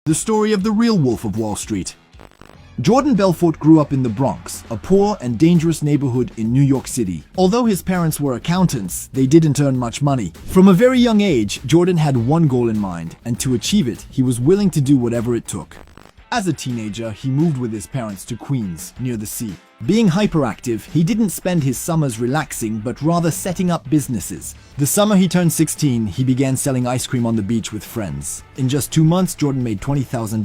The story of the real Wolf of Wall Street. Jordan Belfort grew up in the Bronx, a poor and dangerous neighborhood in New York City. Although his parents were accountants, they didn't earn much money. From a very young age, Jordan had one goal in mind, and to achieve it, he was willing to do whatever it took. As a teenager, he moved with his parents to Queens, near the sea. Being hyperactive, he didn't spend his summers relaxing, but rather setting up businesses. The summer he turned 16, he began selling ice cream on the beach with friends. In just 2 months, Jordan made $20,000.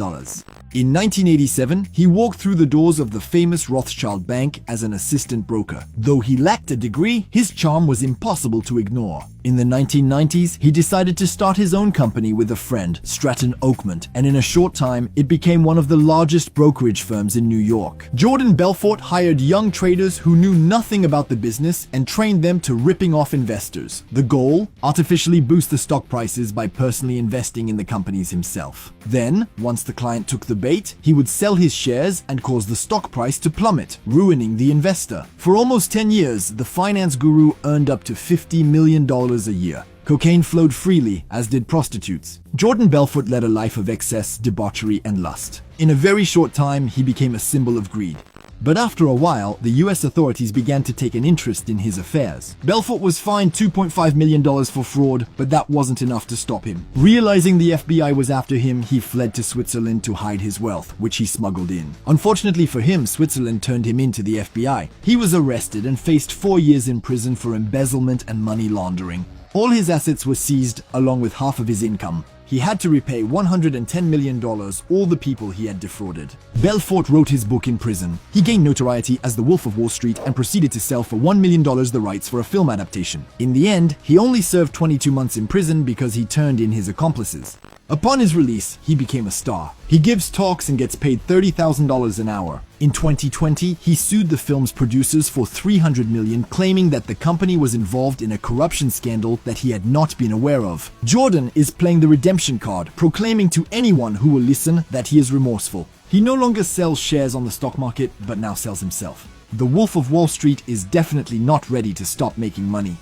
In 1987, he walked through the doors of the famous Rothschild Bank as an assistant broker. Though he lacked a degree, his charm was impossible to ignore. In the 1990s, he decided to start his own company with a friend, Stratton Oakmont, and in a short time, it became one of the largest brokerage firms in New York. Jordan Belfort hired young traders who knew nothing about the business and trained them to ripping off investors. The goal? Artificially boost the stock prices by personally investing in the companies himself. Then, once the client took the bait, he would sell his shares and cause the stock price to plummet, ruining the investor. For almost 10 years, the finance guru earned up to $50 million a year. Cocaine flowed freely, as did prostitutes. Jordan Belfort led a life of excess, debauchery, and lust. In a very short time, he became a symbol of greed. But after a while, the US authorities began to take an interest in his affairs. Belfort was fined $2.5 million for fraud, but that wasn't enough to stop him. Realizing the FBI was after him, he fled to Switzerland to hide his wealth, which he smuggled in. Unfortunately for him, Switzerland turned him into the FBI. He was arrested and faced 4 years in prison for embezzlement and money laundering. All his assets were seized, along with half of his income. He had to repay $110 million all the people he had defrauded. Belfort wrote his book in prison. He gained notoriety as the Wolf of Wall Street and proceeded to sell for $1 million the rights for a film adaptation. In the end, he only served 22 months in prison because he turned in his accomplices. Upon his release, he became a star. He gives talks and gets paid $30,000 an hour. In 2020, he sued the film's producers for $300 million, claiming that the company was involved in a corruption scandal that he had not been aware of. Jordan is playing the redemption card, proclaiming to anyone who will listen that he is remorseful. He no longer sells shares on the stock market, but now sells himself. The Wolf of Wall Street is definitely not ready to stop making money.